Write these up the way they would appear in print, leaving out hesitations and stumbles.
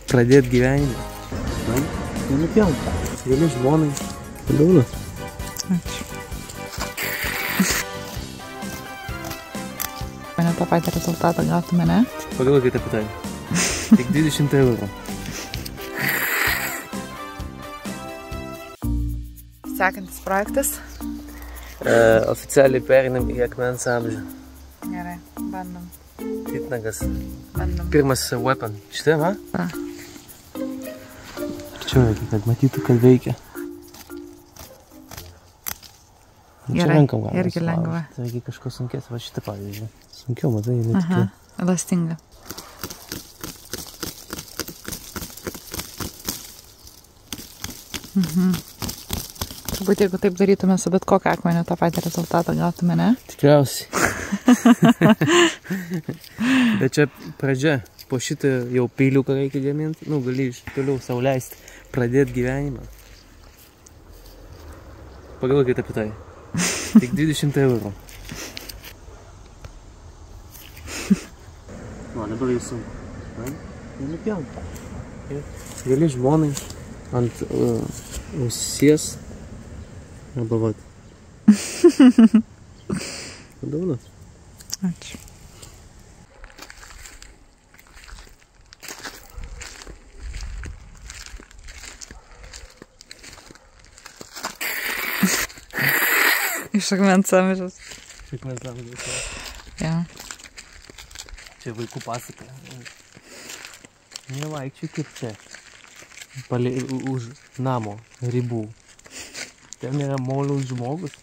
pradėti gyvenimą. Nenupjauk. Gali žmonai. Padaunas. Ačiū. Mane tą patį rezultatą gautume, ne? Pagalvokite apie tai. Tik 20 eurų. Sekantis projektas. Oficialiai perinam į akmens amžių. Gerai, bandom. Titnagas. Bandom. Pirmas weapon. Šitai, va? A. Arčiau reikia, kad matytų, kad veikia. Gerai, irgi lengva. Tai reikia kažko sunkės, va šitą pavyzdžiui. Sunkiau, matai, ne Aha, elastinga. Turbūt jeigu taip darytume su bet kokią akmenį, tą patį rezultatą gautume, ne? Tikriausiai. Bet čia pradžia. Po šitą jau peiliuką reikia gaminti. Nu, gali iš toliau sau leisti. Pradėti gyvenimą. Pagalvokite apie tai. Tik 20 eurų. Va, dabar jau sunku. Nenupjauk. Gali žmonai ant ausies. Arba vat. Padaunas. Ačiū. Iš akmens amžiaus. Iš akmens amžiaus. Ja. Čia vaikų pasaka. Nevaikščiai kaip čia. Palei už namo ribų. Ten yra molių žmogus.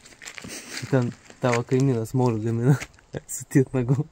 Ten tavo kaimynas molių gamina su titnagu.